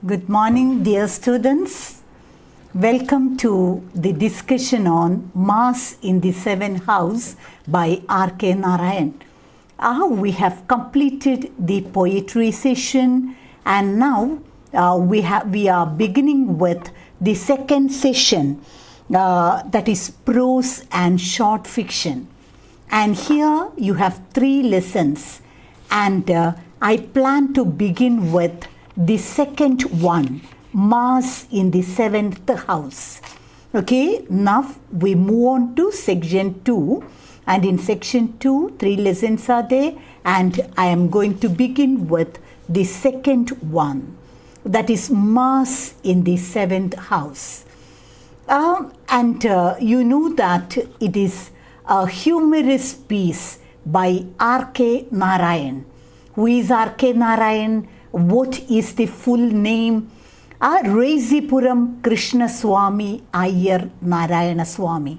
Good morning, dear students. Welcome to the discussion on Mars in the Seventh House by R.K. Narayan. We have completed the poetry session, and now we are beginning with the second session, that is prose and short fiction. And here you have 3 lessons, and I plan to begin with the second one, Mars in the 7th house. Okay, now we move on to section 2, and in section 2, 3 lessons are there, and I am going to begin with the second one, that is Mars in the 7th house. You know that it is a humorous piece by R.K. Narayan. Who is R.K. Narayan? What is the full name? Reisipuram Krishna Swami Iyer Narayana Swami.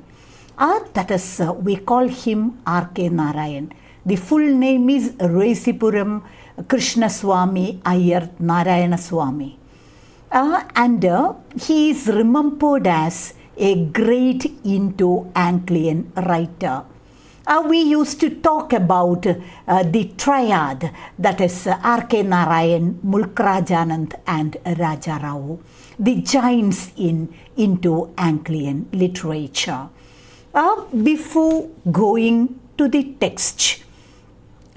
That is, we call him R.K. Narayan. The full name is Reisipuram Krishna Swami Iyer Narayana Swami. He is remembered as a great Indo-Anglian writer. We used to talk about the triad, that is R.K. Narayan, Mulkrajanand and Raja Rao, the giants in Indo-Anglian literature. Before going to the text,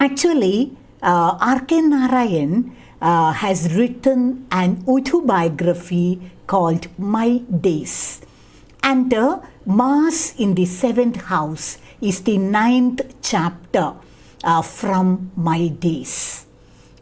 actually R.K. Narayan has written an autobiography called My Days, and Mars in the 7th house is the 9th chapter from My Days.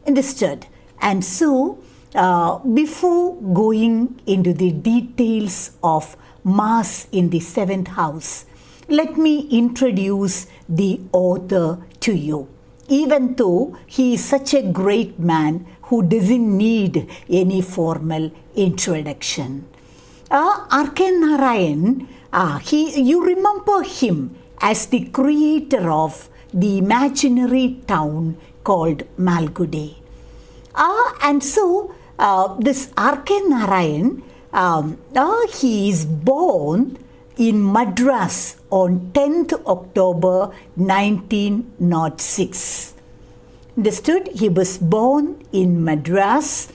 Understood? And so, before going into the details of Mars in the 7th house, let me introduce the author to you. Even though he is such a great man who doesn't need any formal introduction. R.K. Narayan, you remember him as the creator of the imaginary town called Malgudy. And so this R.K. Narayan, he is born in Madras on 10th October 1906. Understood? He was born in Madras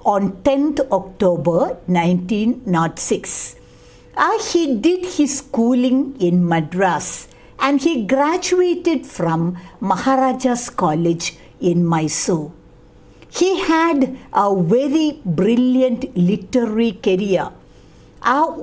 on 10th October 1906. He did his schooling in Madras, and he graduated from Maharaja's College in Mysore. He had a very brilliant literary career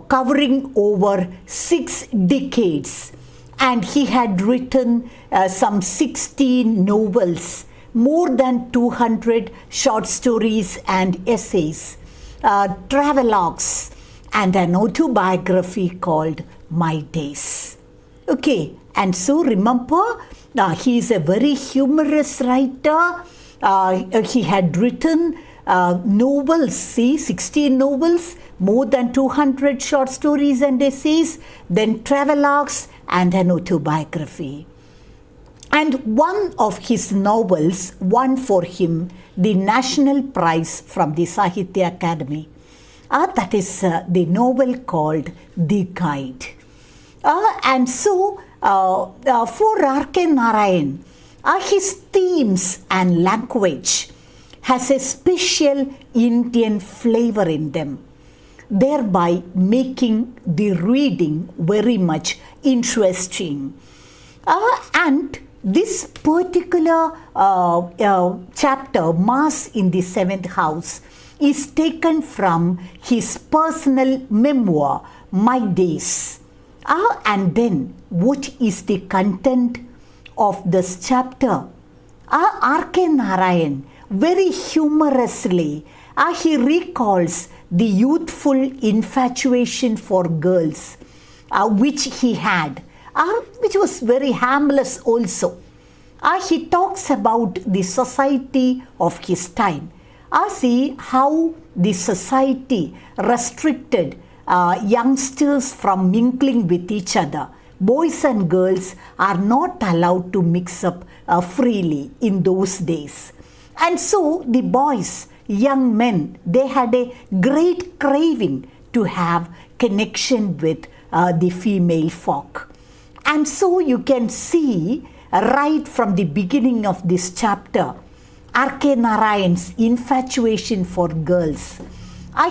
covering over 6 decades, and he had written some 16 novels, more than 200 short stories and essays, travelogues, and an autobiography called My Days. Okay, and so remember, he is a very humorous writer. He had written novels, 16 novels, more than 200 short stories and essays, then travelogues and an autobiography. And one of his novels won for him the National Prize from the Sahitya Academy. That is the novel called The Guide. And so, for R.K. Narayan, his themes and language has a special Indian flavor in them, thereby making the reading very much interesting. And this particular chapter, Mars in the 7th house, is taken from his personal memoir, My Days. And then, what is the content of this chapter? R.K. Narayan, very humorously, he recalls the youthful infatuation for girls, which he had, which was very harmless also. He talks about the society of his time. See how the society restricted youngsters from mingling with each other. Boys and girls are not allowed to mix up freely in those days. And so the boys young men, they had a great craving to have connection with the female folk. And so you can see right from the beginning of this chapter, R.K. Narayan's infatuation for girls.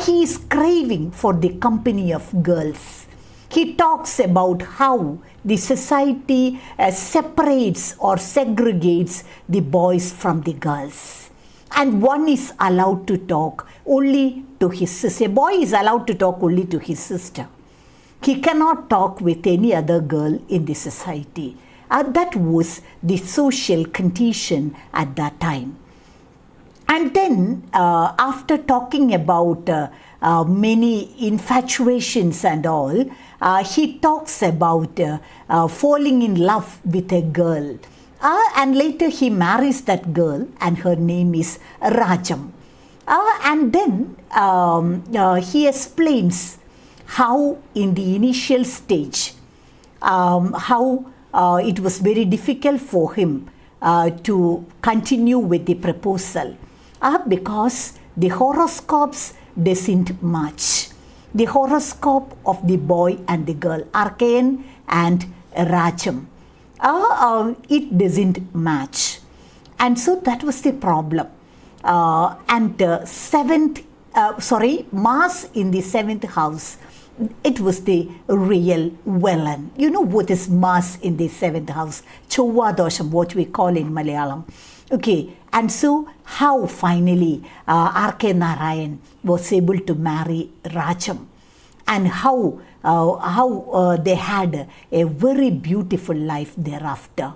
He is craving for the company of girls. He talks about how the society separates or segregates the boys from the girls. And one is allowed to talk only to his sister. A boy is allowed to talk only to his sister. He cannot talk with any other girl in the society. That was the social condition at that time. And then after talking about many infatuations and all, he talks about falling in love with a girl. And later he marries that girl, and her name is Rajam. And then he explains how in the initial stage, how it was very difficult for him to continue with the proposal because the horoscopes doesn't match. The horoscope of the boy and the girl, Arkayan and Rajam, it doesn't match. And so that was the problem. Mars in the 7th house, it was the real villain. You know what is Mars in the 7th house? Chowva dosham, what we call in Malayalam. Okay, and so how finally R.K. Narayan was able to marry Rajam, and how they had a very beautiful life thereafter.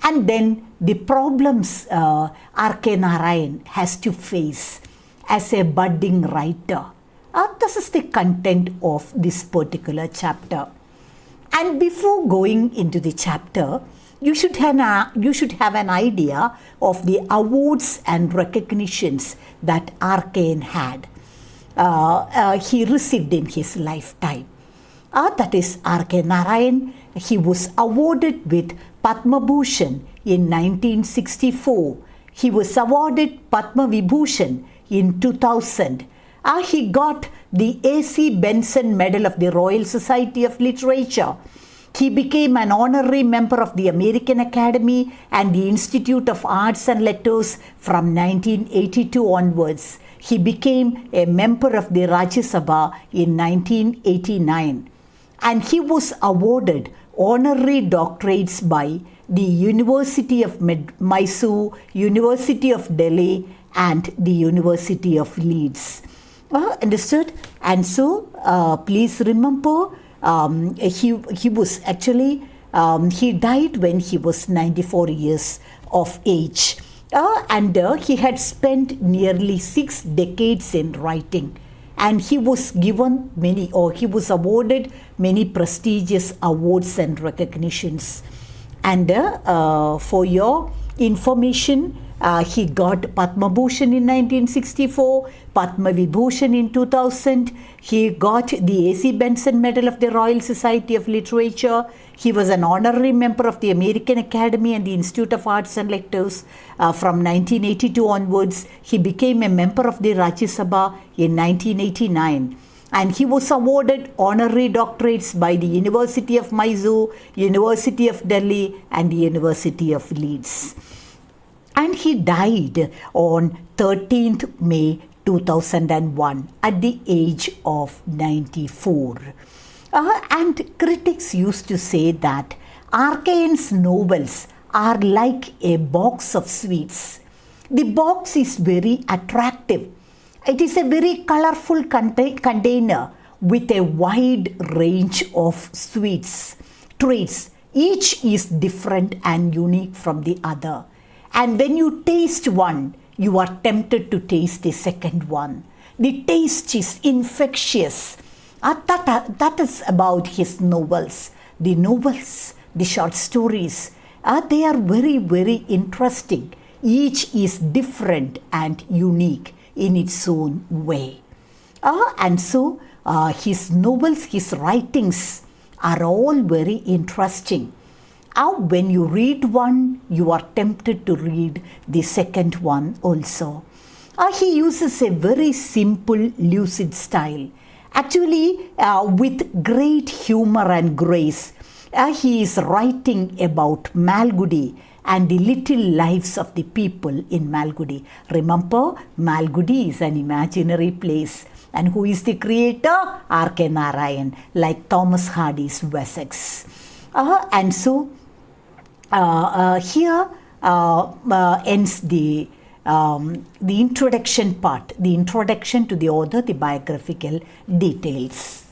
And then the problems R.K. Narayan has to face as a budding writer. This is the content of this particular chapter. And before going into the chapter, you should have an idea of the awards and recognitions that R.K. had. He received in his lifetime. That is R.K. Narayan. He was awarded with Padma Bhushan in 1964. He was awarded Padma Vibhushan in 2000. He got the A.C. Benson Medal of the Royal Society of Literature. He became an honorary member of the American Academy and the Institute of Arts and Letters from 1982 onwards. He became a member of the Rajya Sabha in 1989. And he was awarded honorary doctorates by the University of Mysore, University of Delhi, and the University of Leeds. Understood? And so, please remember, he was actually, he died when he was 94 years of age. And he had spent nearly 6 decades in writing. And he was given he was awarded many prestigious awards and recognitions. And for your information, he got Padma Bhushan in 1964, Padma Vibhushan in 2000. He got the A.C. Benson Medal of the Royal Society of Literature. He was an honorary member of the American Academy and the Institute of Arts and Letters from 1982 onwards. He became a member of the Rajya Sabha in 1989. And he was awarded honorary doctorates by the University of Mysore, University of Delhi, and the University of Leeds. And he died on 13th May 2001 at the age of 94. And critics used to say that Arkayan's novels are like a box of sweets. The box is very attractive. It is a very colorful container with a wide range of sweets, traits. Each is different and unique from the other. And when you taste one, you are tempted to taste the second one. The taste is infectious. That is about his novels. The novels, the short stories, they are very, very interesting. Each is different and unique in its own way. And so his novels, his writings are all very interesting. When you read one, you are tempted to read the second one also. He uses a very simple, lucid style, actually with great humor and grace. He is writing about Malgudi and the little lives of the people in Malgudi. Remember, Malgudi is an imaginary place. And who is the creator? R.K. Narayan, like Thomas Hardy's Wessex. And so, here ends the introduction part, the introduction to the author, the biographical details.